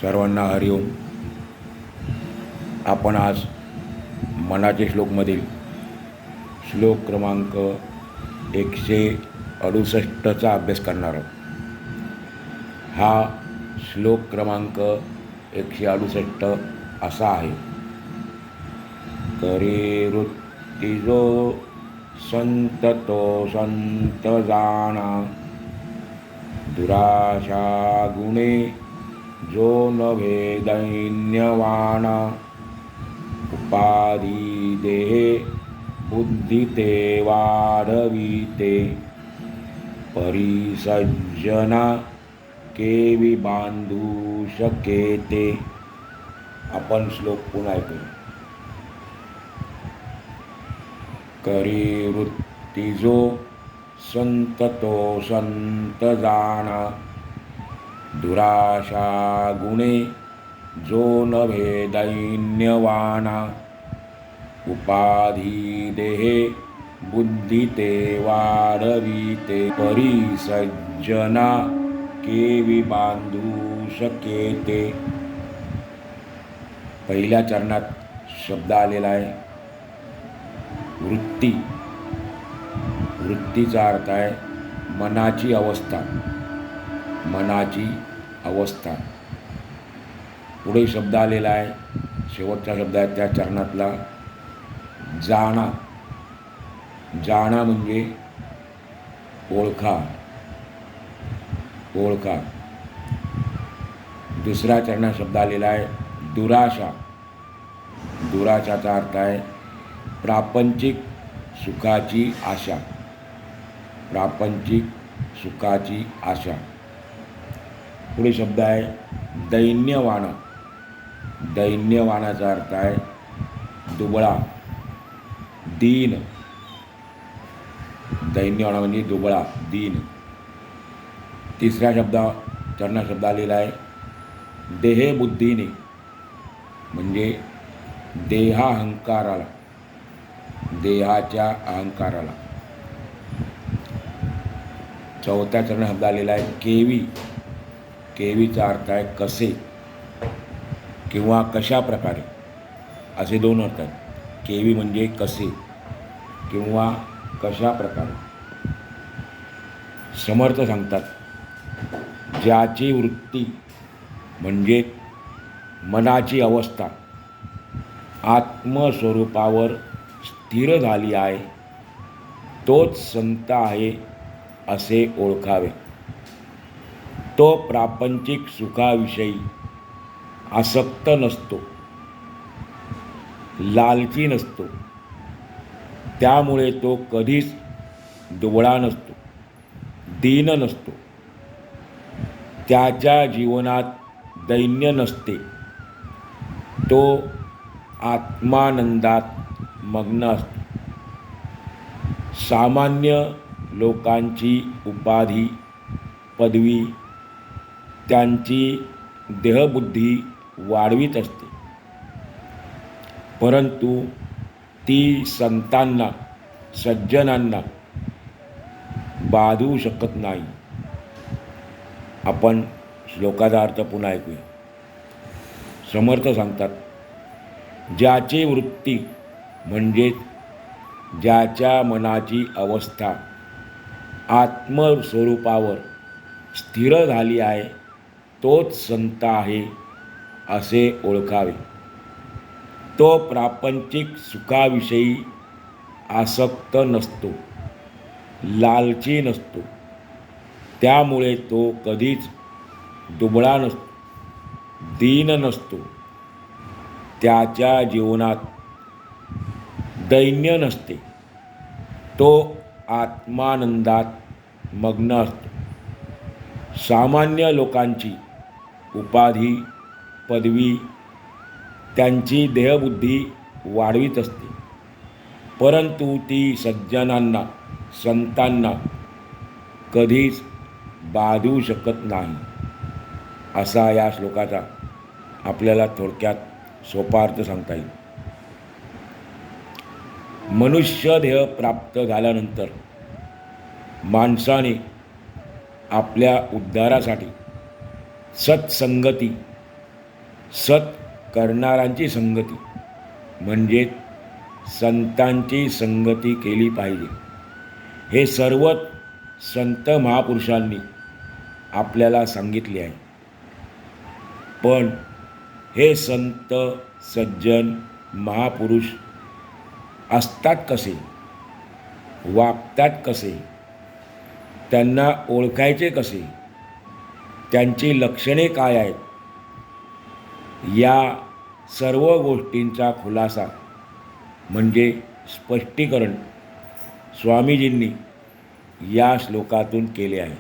सर्वांना हरिओम. आपण आज मनाचे श्लोकमधील श्लोक क्रमांक 168चा अभ्यास करणार आहोत. हा श्लोक क्रमांक 168 असा आहे. करे वृत्तिजो संततो संत जाणा, दुराशा गुणे जो नभे दैन्यवाना, उपाधी देहे बुद्धी ते वाढविते, परिसज्जना केवी बांधू शकेते. आपण श्लोक पुन्हा ऐकू. करी वृत्तिजो संततो संत जाणा, दुराशा गुणे जो नभे दैन्यवाना, उपाधी देहे बुद्धी ते वाढविते, परिसज्जना केवी बांधू शकेते. पहिल्या चरणात शब्द आलेला आहे वृत्ती. वृत्तीचा अर्थ आहे मनाची अवस्था. मनाची अवस्था. पुढे शब्द आलेला आहे, शेवटचा शब्द आहे त्या चरणातला, जाणा. जाणा म्हणजे ओळखा. ओळखा. दुसऱ्या चरणात शब्द आलेला आहे दुराशा. दुराशाचा अर्थ आहे प्रापंचिक सुखाची आशा. प्रापंचिक सुखाची आशा. पुढे शब्द आहे दैन्यवाना. दैन्यवानाचा अर्थ आहे दुबळा, दीन. दैन्यवाना म्हणजे दुबळा, दीन. तिसऱ्या चरणात शब्द आलेला आहे देहे बुद्धीने, म्हणजे देहाहंकाराला, देहाच्या अहंकाराला. चौथ्या चरणात शब्द आलेला आहे केवी. केवीचा अर्थ आहे कसे किंवा कशा प्रकारे, असे दोन अर्थ आहेत. केवी म्हणजे कसे किंवा कशा प्रकारे. समर्थ सांगतात ज्याची वृत्ती म्हणजे मनाची अवस्था आत्मस्वरूपावर स्थिर झाली आहे, तोच संत आहे असे ओळखावे. तो प्रापंचिक सुखाविषयी आसक्त नसतो, लालची नसतो. त्यामुळे तो कधीच दुबळा नसतो, दीन नसतो. त्याच्या जीवनात दैन्य नसते. तो आत्मानंदात मग्न असतो. सामान्य लोकांची उपाधी, पदवी त्यांची देहबुद्धी वाढवीत असते, परंतु ती संतांना, सज्जनांना बाधू शकत नाही. आपण श्लोकाचा अर्थ पुन्हा ऐकूया. समर्थ सांगतात ज्याची वृत्ती म्हणजे ज्याच्या मनाची अवस्था आत्मस्वरूपावर स्थिर झाली आहे, तोच संत आहे असे ओळखावे. तो प्रापंचिक सुखाविषयी आसक्त नसतो, लालची नसतो. त्यामुळे तो कधीच दुबळा नसतो, दीन नसतो. त्याच्या जीवनात दैन्य नसते. तो आत्मानंदात मग्न असतो. सामान्य लोकांची उपाधी, पदवी त्यांची देहबुद्धी वाढवीत असते, परंतु ती सज्जनांना, संतांना कधीच बाधू शकत नाही. असा या श्लोकाचा आपल्याला थोडक्यात सोपा अर्थ सांगता येईल. मनुष्य देह प्राप्त झाल्यानंतर माणसाने आपल्या उद्धारासाठी सत्संगती सत करणाऱ्यांची संगती म्हणजे संतांची संगती केली पाहिजे. हे सर्वच संत महापुरुषांनी आपल्याला सांगितले आहे. पण हे संत सज्जन महापुरुष असतात कसे, वागतात कसे, त्यांना ओळखायचे कसे, त्यांची लक्षणे काय आहेत, या सर्व गोष्टींचा खुलासा म्हणजे स्पष्टीकरण स्वामीजींनी या श्लोकातून केले आहे.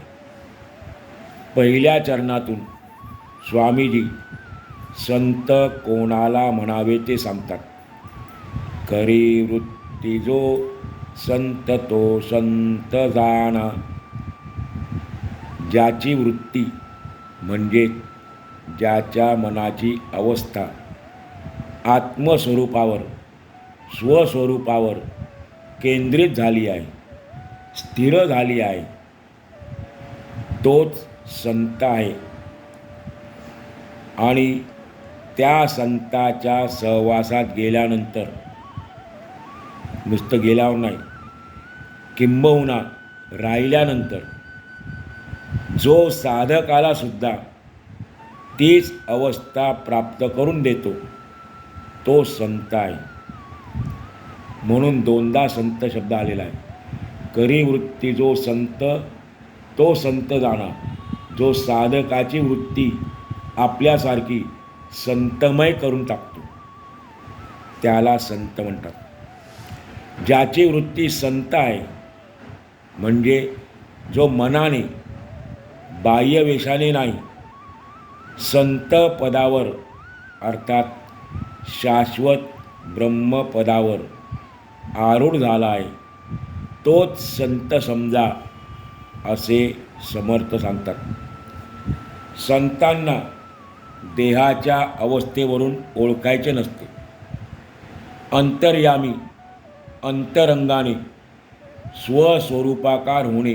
पहिल्या चरणातून स्वामीजी संत कोणाला म्हणावे ते सांगतात. खरी वृत्ती जो संत तो संत जाणा. ज्याची वृत्ती म्हणजे ज्याच्या मनाची अवस्था आत्मस्वरूपावर स्वस्वरूपावर केंद्रित झाली आहे, स्थिर झाली आहे, तोच संत आहे. आणि त्या संताच्या सहवासात गेल्यानंतर, नुसतं गेल्यावर नाही, किंबहुना राहिल्यानंतर जो साधकाला सुद्धा तीच अवस्था प्राप्त करून देतो तो संत आहे. म्हणून दोनदा संत शब्द आलेला आहे. करी वृत्ती जो संत तो संत जाणा. जो साधकाची वृत्ती आपल्यासारखी संतमय करून टाकतो त्याला संत म्हणतात. ज्याची वृत्ती संत आहे म्हणजे जो मनाने बाह्यवेशाने नाही, संत पदावर अर्थात शाश्वत ब्रह्मपदावर आरूढ झाला आहे, तोच संत समजा असे समर्थ सांगतात. संतांना देहाच्या अवस्थेवरून ओळखायचे नसते. अंतर्यामी अंतरंगाने स्वस्वरूपाकार होणे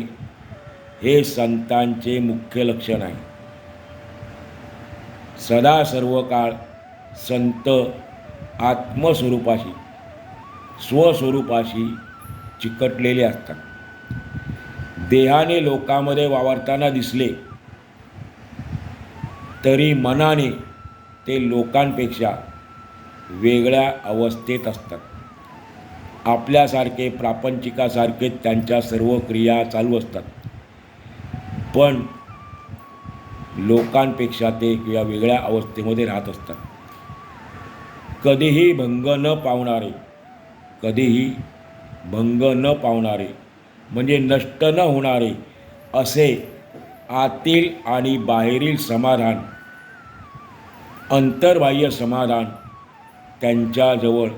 हे संतांचे मुख्य लक्षण आहे. सदा सर्व काळ संत आत्मस्वरूपाशी स्वस्वरूपाशी चिकटलेले असतात. देहाने लोकांमध्ये वावरताना दिसले तरी मनाने ते लोकांपेक्षा वेगळ्या अवस्थेत असतात. आपल्यासारखे प्रापंचिकासारखे त्यांच्या सर्व क्रिया चालू असतात, पण लोकांपेक्षा ते किंवा वेगळ्या अवस्थेमध्ये राहत असतात. कधीही भंग न पावणारे, कधीही भंग न पावणारे म्हणजे नष्ट न होणारे असे आतील आणि बाहेरील समाधान, अंतर्बाह्य समाधान त्यांच्याजवळ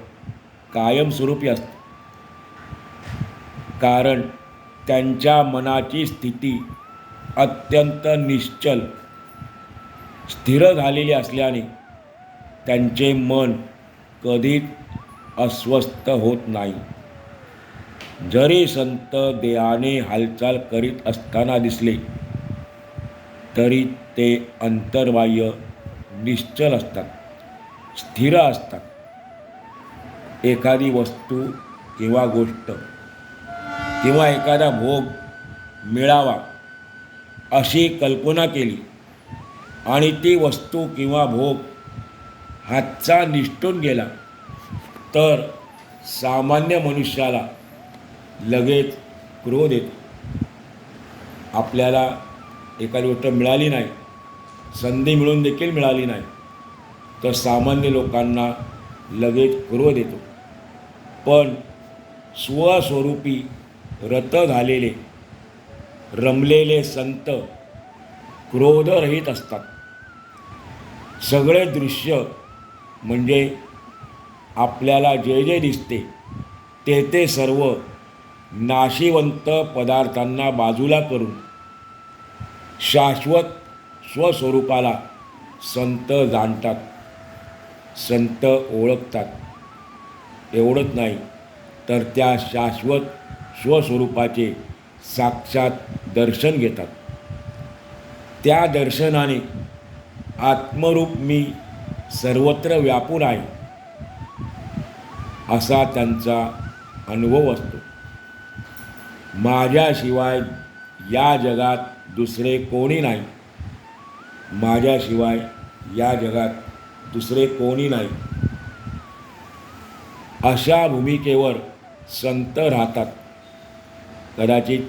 कायमस्वरूपी असते. कारण त्यांच्या मनाची स्थिती अत्यंत निश्चल स्थिर झालेली असल्याने त्यांचे मन कधीच अस्वस्थ होत नाही. जरी संत देहाने हालचाल करीत असताना दिसले तरी ते अंतर्बाह्य निश्चल असतात, स्थिर असतात. एखादी वस्तू किंवा गोष्ट किंवा एखादा भोग मिळावा अशी कल्पना केली आणि ती वस्तू किंवा भोग हातचा निसटून गेला तर सामान्य मनुष्याला लगेच क्रोध येतो. आपल्याला एखादी गोष्ट मिळाली नाही, संधी मिळून देखील मिळाली नाही, तर सामान्य लोकांना लगेच क्रोध येतो. पण स्वस्वरूपी रत झालेले रमलेले संत क्रोधरहित असतात. सगळे दृश्य म्हणजे आपल्याला जे जे दिसते ते ते सर्व नाशिवंत पदार्थांना बाजूला करून शाश्वत स्वस्वरूपाला संत जाणतात, संत ओळखतात. एवढंच नाही तर त्या शाश्वत स्वस्वरूपाचे साक्षात दर्शन घेतात. त्या दर्शनाने आत्मरूप मी सर्वत्र व्यापून आहे असा त्यांचा अनुभव असतो. माझ्याशिवाय या जगात दुसरे कोणी नाही, माझ्याशिवाय या जगात दुसरे कोणी नाही, अशा भूमिकेवर संत राहतात. कदाचित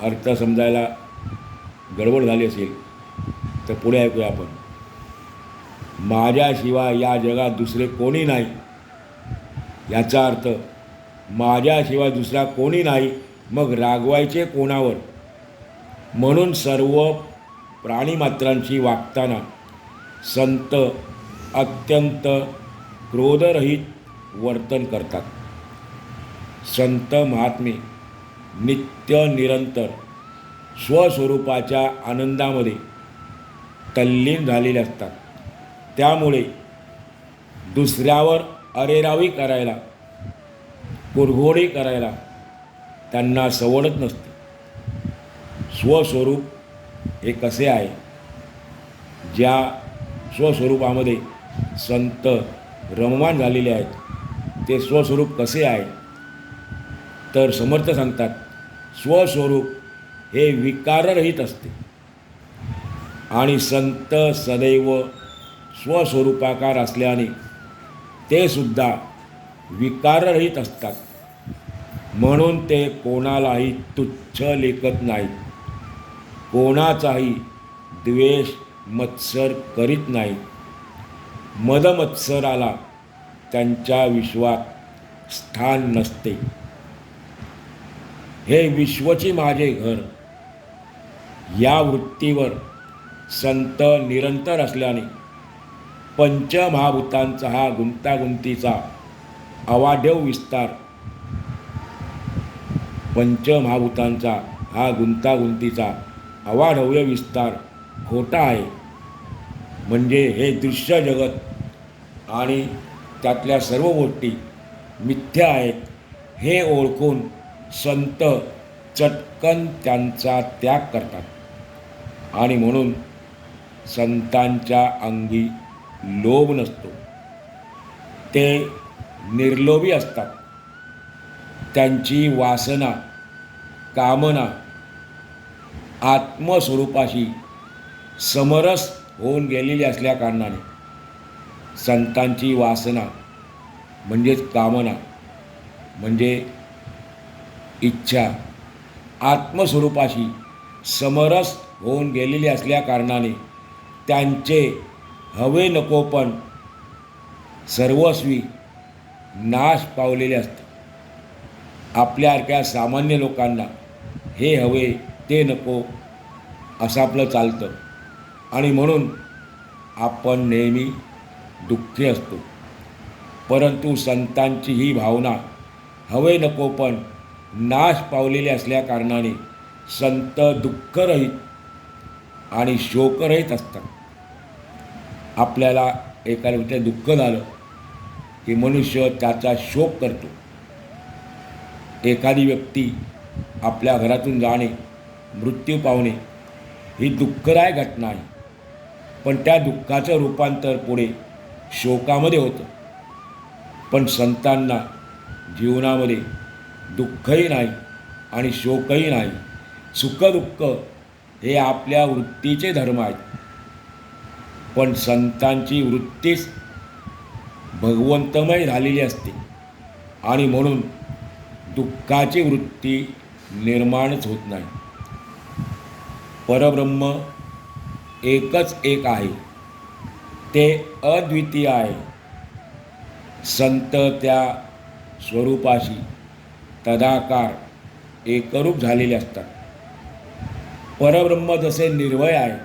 अर्थ समजायला गडबड झाली असेल तर पुढे ऐकूया आपण. माझ्याशिवाय या जगात दुसरे कोणी नाही, याचा अर्थ माझ्याशिवाय दुसरा कोणी नाही, मग रागवायचे कोणावर. म्हणून सर्व प्राणीमात्रांशी वागताना संत अत्यंत क्रोधरहित वर्तन करतात. संत महात्मे नित्य निरंतर स्वस्वरूपाच्या आनंदामध्ये तल्लीन झालेले असतात. त्यामुळे दुसऱ्यावर अरेरावी करायला, कुरघोडी करायला त्यांना सवडत नसते. स्वस्वरूप हे कसे आहे, ज्या स्वस्वरूपामध्ये संत रममाण झालेले आहेत, ते स्वस्वरूप कसे आहे तर समर्थ सांगतात, स्वस्वरूप हे विकाररहित असते आणि संत सदैव स्वस्वरूपाकार असल्याने ते सुद्धा विकाररहित असतात. म्हणून ते कोणालाही तुच्छ लेखत नाहीत, कोणाचाही द्वेष मत्सर करीत नाहीत. मदमत्सराला त्यांच्या विश्वात स्थान नसते. हे विश्वची माझे घर या वृत्तीवर संत निरंतर असल्याने पंचमहाभूतांचा हा गुंतागुंतीचा अवाढव्य विस्तार, पंचमहाभूतांचा हा गुंतागुंतीचा अवाढव्य विस्तार खोटा आहे. म्हणजे हे दृश्य जगत आणि त्यातल्या सर्व गोष्टी मिथ्या आहेत हे ओळखून संत चटकन त्यांचा त्याग करतात आणि म्हणून संतांच्या अंगी लोभ नसतो. ते निर्लोभी असतात. त्यांची वासना, कामना आत्मस्वरूपाशी समरस होऊन गेलेली असल्या कारणाने संतांची वासना म्हणजेच कामना म्हणजे इच्छा आत्मस्वरूपाशी समरस होऊन गेलेली असल्या कारणाने त्यांचे हवे नकोपण सर्वस्वी नाश पावलेले असते. आपल्यासारख्या सामान्य लोकांना हे हवे ते नको असं आपलं चालतं आणि म्हणून आपण नेहमी दुःखी असतो. परंतु संतांची ही भावना हवे नकोपण नाश पावलेले असल्या कारणाने संत दुःखरहित आणि शोकरहित असतात. आपल्याला एखाद्या गोष्टीत दुःख झालं की मनुष्य त्याचा शोक करतो. एखादी व्यक्ती आपल्या घरातून जाणे, मृत्यू पावणे ही दुःखदायक घटना आहे, पण त्या दुःखाचं रूपांतर पुढे शोकामध्ये होतं. पण संतांना जीवनामध्ये दुःखही नाही आणि शोकही नाही. सुखदुःख हे आपल्या वृत्तीचे धर्म आहेत, पण संतांची वृत्तीच भगवंतमय झालेली असते आणि म्हणून दुःखाची वृत्ती निर्माणच होत नाही. परब्रह्म एकच एक आहे, ते अद्वितीय आहे. संत त्या स्वरूपाशी तदाकार एकरूप झालेले असतात. परब्रह्म जसे निर्भय आहे,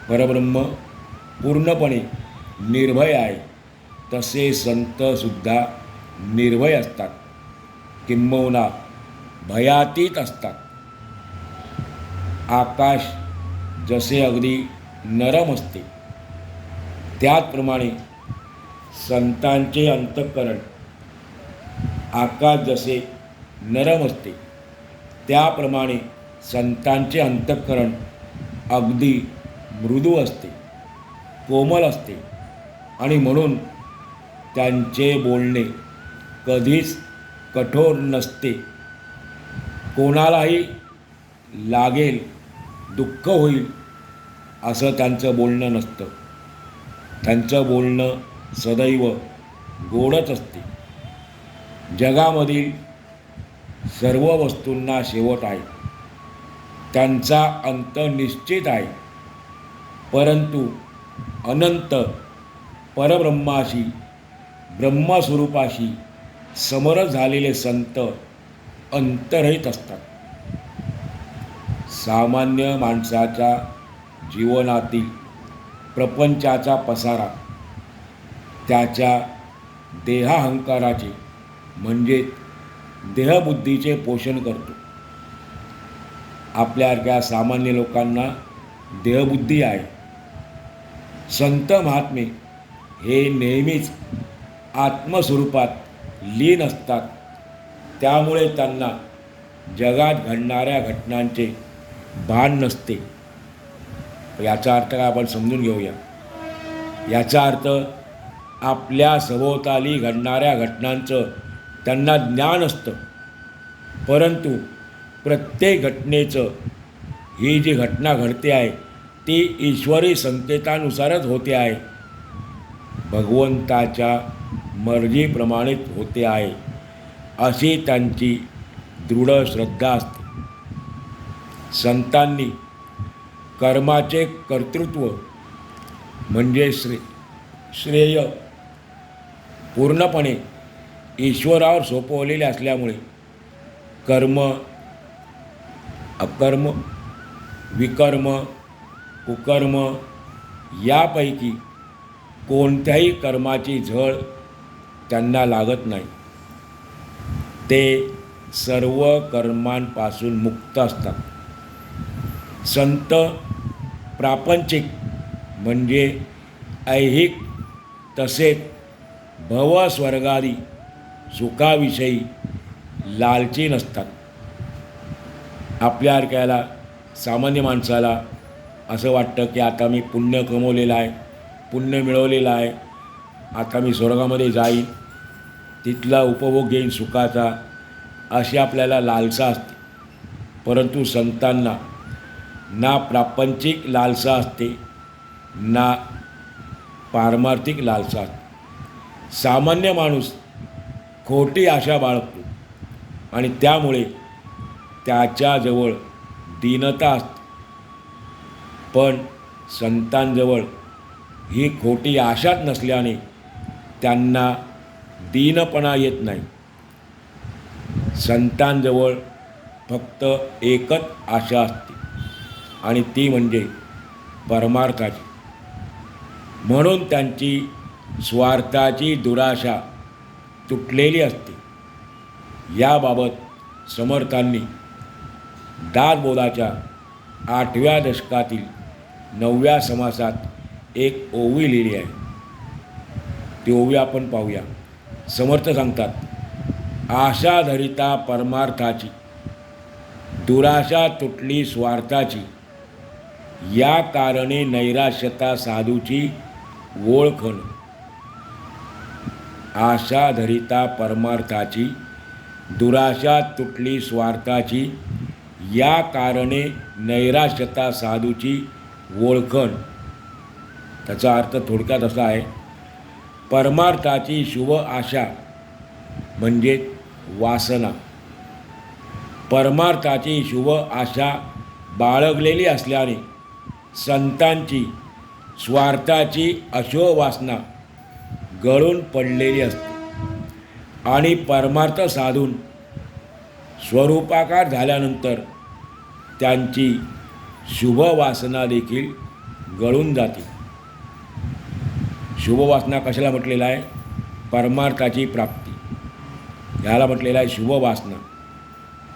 परब्रह्म पूर्णपणे निर्भय आहे, तसे संतसुद्धा निर्भय असतात, किंबहुना भयातीत असतात. आकाश जसे अगदी नरम असते त्याचप्रमाणे संतांचे अंतःकरण आकाश जसे नरम असते त्याप्रमाणे संतांचे अंतःकरण अगदी मृदू असते, कोमल असते. आणि म्हणून त्यांचे बोलणे कधीच कठोर नसते. कोणालाही लागेल, दुःख होईल असं त्यांचं बोलणं नसतं. त्यांचं बोलणं सदैव गोडच असते. जगामधील सर्व वस्तूंना शेवट आहे. त्यांचा अंत निश्चित आहे. परंतु अनंत परब्रह्माशी, ब्रह्मस्वरूपाशी समरस झालेले संत अंतरहित असतात. सामान्य माणसाच्या जीवनातील प्रपंचाचा पसारा त्याच्या देहाहंकाराचे म्हणजे देहबुद्धीचे पोषण करतो. आपल्यासारख्या सामान्य लोकांना देहबुद्धी आहे. संत महात्मे हे नेहमीच आत्मस्वरूपात लीन असतात. त्यामुळे त्यांना जगात घडणाऱ्या घटनांचे भान नसते. याचा अर्थ काय आपण समजून घेऊया. याचा अर्थ आपल्या सभोवताली घडणाऱ्या घटनांचं त्यांना ज्ञान असतं, परंतु प्रत्येक घटनेचं ही जी घटना घडते आहे ती ईश्वरी संकेतानुसारच होते आहे, भगवंताच्या मर्जीप्रमाणित होते आहे अशी त्यांची दृढ श्रद्धा असते. संतांनी कर्माचे कर्तृत्व म्हणजे श्रेय पूर्णपणे ईश्वरावर सोपवलेले असल्यामुळे कर्म, अकर्म, विकर्म, कुकर्म यापैकी कोणत्याही कर्माची झळ त्यांना लागत नाही. ते सर्व कर्मांपासून मुक्त असतात. संत प्रापंचिक म्हणजे ऐहिक तसेच भवस्वर्गादी सुखाविषयी लालची नसतात. आपल्यासारख्याला सामान्य माणसाला असं वाटतं की आता मी पुण्य कमवलेलं आहे, पुण्य मिळवलेलं आहे, आता मी स्वर्गामध्ये जाईन, तिथला उपभोग घेईन सुखाचा, अशी आपल्याला लालसा असते. परंतु संतांना ना प्रापंचिक लालसा असते ना पारमार्थिक लालसा असते. सामान्य माणूस खोटी आशा बाळगतो आणि त्यामुळे त्याच्याजवळ दीनता असते. पण संतांजवळ ही खोटी आशाच नसल्याने त्यांना दीनपणा येत नाही. संतांजवळ फक्त एकच आशा असते आणि ती म्हणजे परमार्थाची. म्हणून त्यांची स्वार्थाची दुराशा तुटलेली असते. याबाबत समर्थांनी दासबोधाच्या 8व्या दशकातील 9व्या समासात एक ओवी लिहिली आहे. ती ओवी आपण पाहूया. समर्थ सांगतात, आशा धरिता परमार्थाची, दुराशा तुटली स्वार्थाची, या कारणे नैराश्यता साधूची ओळखण. आशा धरिता परमार्थाची, दुराशा तुटली स्वार्थाची, या कारणे नैराश्यता साधूची ओळखण. त्याचा अर्थ थोडक्यात असा आहे, परमार्थाची शुभ आशा म्हणजे वासना. परमार्थाची शुभ आशा बाळगलेली असल्याने संतांची स्वार्थाची अशुभ वासना गळून पडलेली असते आणि परमार्थ साधून स्वरूपाकार झाल्यानंतर त्यांची शुभ वासना देखील गळून जाते. शुभ वासना कशाला म्हटलेलं आहे? परमार्थाची प्राप्ती ह्याला म्हटलेलं आहे शुभ वासना.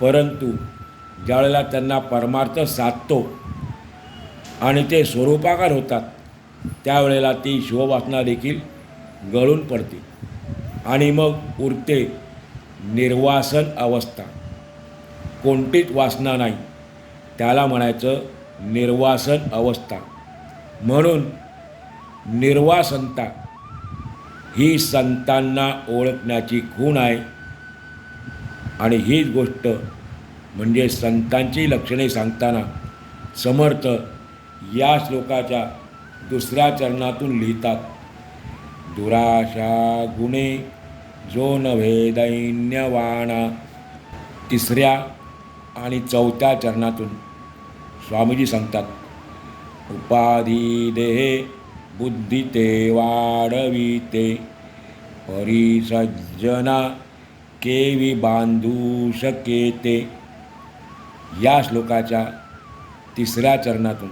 परंतु ज्यावेळेला त्यांना परमार्थ साधतो आणि ते स्वरूपाकार होतात त्यावेळेला ती शुभवासना देखील गळून पडते आणि मग उरते निर्वासन अवस्था. कोणतीच वासना नाही, त्याला म्हणायचं निर्वासन अवस्था. म्हणून निर्वासनता ही संतांना ओळखण्याची खूण आहे. आणि हीच गोष्ट म्हणजे संतांची लक्षणे सांगताना समर्थ या श्लोकाच्या दुसऱ्या चरणातून लिहितात. दुराशा गुणे जो नव्हे दैन्यवाणा. तिसऱ्या आणि चौथ्या चरणातून स्वामीजी सांगतात, उपाधी देहे बुद्धी ते वाढविते, परिसज्जना केवी बांधू शकेते. या श्लोकाच्या तिसऱ्या चरणातून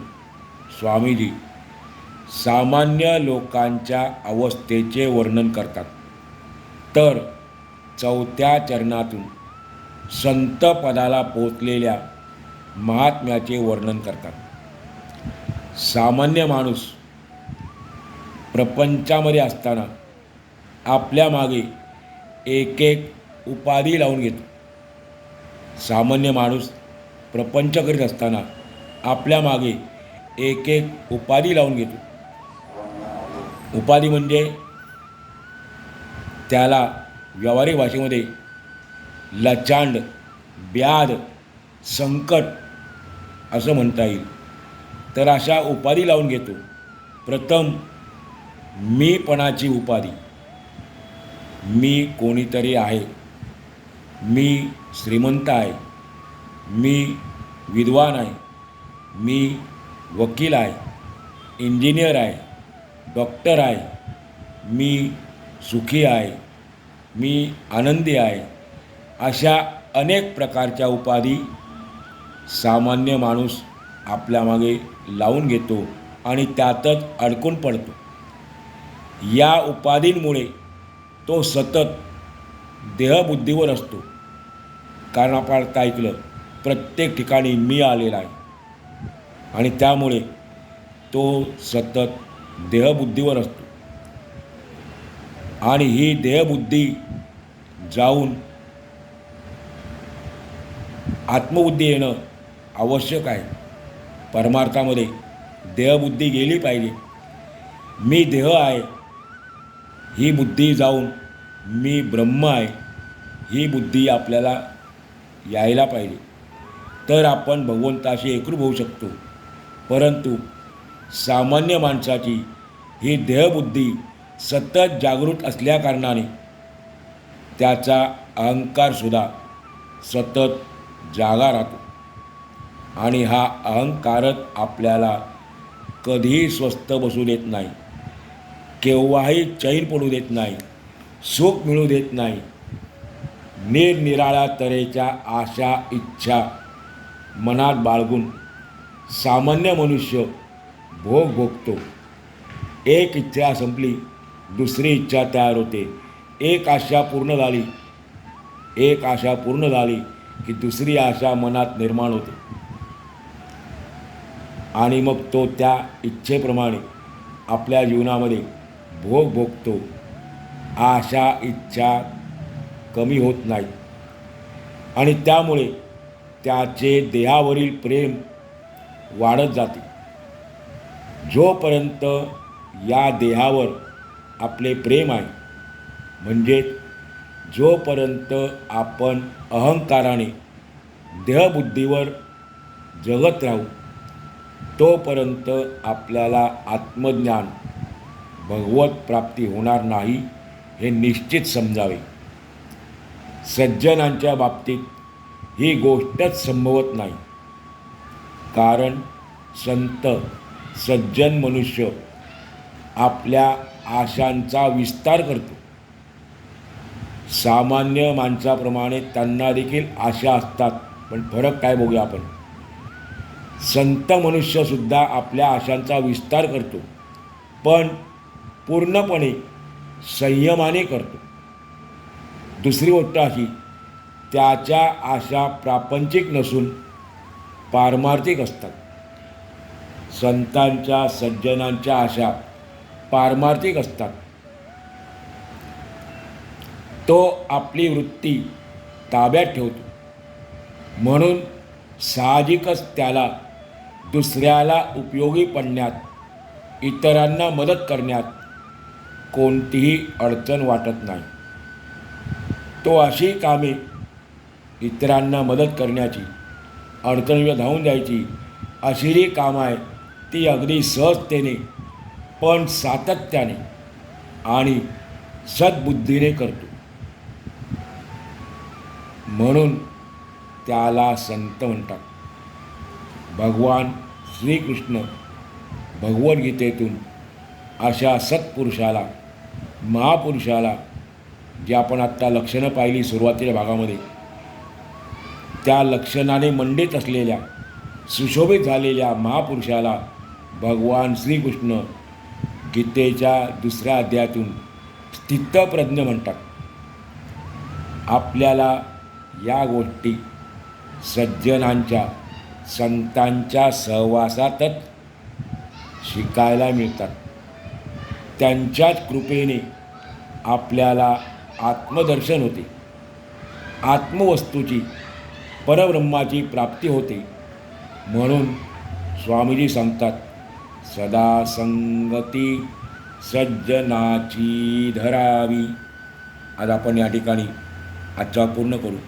स्वामीजी सामान्य लोकांच्या अवस्थेचे वर्णन करतात, तर चौथ्या चरणातून संत पदाला पोचलेल्या महात्म्याचे वर्णन करतात. सामान्य माणूस प्रपंचामध्ये असताना आपल्या मागे एक एक उपाधी लावून घेतो. सामान्य माणूस प्रपंच करीत असताना आपल्या मागे एक एक उपाधी लावून घेतो. उपाधी म्हणजे त्याला व्यावहारिक भाषेमध्ये लचांड, व्याध, संकट असं म्हणता येईल. तर अशा उपाधी लावून घेतो. प्रथम मीपणाची उपाधी. मी कोणीतरी आहे, मी श्रीमंत आहे, मी विद्वान आहे, मी वकील आहे, इंजिनियर आहे, डॉक्टर आहे, मी सुखी आहे, मी आनंदी आहे. अशा अनेक प्रकारच्या उपाधी सामान्य माणूस आपल्या मागे लावून घेतो आणि त्यातच अडकून पडतो. या उपाधींमुळे तो सतत देहबुद्धीवर असतो. कारण आपण आता ऐकलं, प्रत्येक ठिकाणी मी आलेला आहे आणि त्यामुळे तो सतत देहबुद्धीवर असतो. आणि ही देहबुद्धी जाऊन आत्मबुद्धी येणं आवश्यक आहे. परमार्थामध्ये देहबुद्धी गेली पाहिजे. मी देह आहे ही बुद्धी जाऊन मी ब्रह्म आहे ही बुद्धी आपल्याला यायला पाहिजे. तर आपण भगवंताशी एकरूप होऊ शकतो. परंतु सामान्य माणसाची ही देहबुद्धी सतत जागृत असल्याकारणाने त्याचा अहंकारसुद्धा सतत जागा राहतो. आणि हा अहंकारच आपल्याला कधीही स्वस्थ बसू देत नाही, केव्हाही चैन पडू देत नाही, सुख मिळू देत नाही. निरनिराळ्या तऱ्हेच्या आशा इच्छा मनात बाळगून सामान्य मनुष्य भोग भोगतो. एक इच्छा संपली, दुसरी इच्छा तयार होते. एक आशा पूर्ण झाली की दुसरी आशा मनात निर्माण होते आणि मग तो त्या इच्छेप्रमाणे आपल्या जीवनामध्ये भोग भोगतो. आशा इच्छा कमी होत नाही आणि त्यामुळे त्याचे देहावरील प्रेम वाढत जाते. जोपर्यंत या देहावर आपले प्रेम आहे, म्हणजे जोपर्यंत आपण अहंकाराने देहबुद्धीवर जगत राहू, तोपर्यंत आपल्याला आत्मज्ञान भगवत प्राप्ती होणार नाही हे निश्चित समजावे. सज्जनांच्या बाबतीत ही गोष्टच संभवत नाही. कारण संत सज्जन मनुष्य आपल्या आशांचा विस्तार करतो. सामान्य माणसाप्रमाणे त्यांना देखील आशा असतात, पण फरक काय बघूया आपण. संत मनुष्यसुद्धा आपल्या आशांचा विस्तार करतो, पण पूर्णपणे संयमाने करतो. दुसरी गोष्ट अशी, त्याच्या आशा प्रापंचिक नसून पारमार्थिक असतात. संतांच्या सज्जनांच्या आशा पारमार्थिक असतात. तो आपली वृत्ती ताब्यात ठेवतो, म्हणून साहजिकच त्याला दुसऱ्याला उपयोगी पडण्यात, इतरांना मदत करण्यात कोणतीही अडचण वाटत नाही. तो अशी कामे इतरांना मदत करण्याची, अडचणीला धावून द्यायची अशी जी कामं आहे ती अगदी सहजतेने पण सातत्याने आणि सद्बुद्धीने करतो. म्हणून त्याला संत म्हणतात. भगवान श्रीकृष्ण भगवद्गीतेतून अशा सत्पुरुषाला, महापुरुषाला, जी आपण आत्ता लक्षणं पाहिली सुरुवातीच्या भागामध्ये, त्या लक्षणाने मंडित असलेल्या, सुशोभित झालेल्या महापुरुषाला भगवान श्रीकृष्ण गीतेच्या 2ऱ्या अध्यायातून स्थितप्रज्ञ म्हणतात. आपल्याला या गोष्टी सज्जनांच्या, संतांच्या सहवासातच शिकायला मिळतात. त्यांच्याच कृपेने आपल्याला आत्मदर्शन होते, आत्मवस्तूची, परब्रह्माची प्राप्ती होते. म्हणून स्वामीजी सांगतात, सदा संगती सज्जनाची धरावी. आज आपण या ठिकाणी आजचा पूर्ण करू.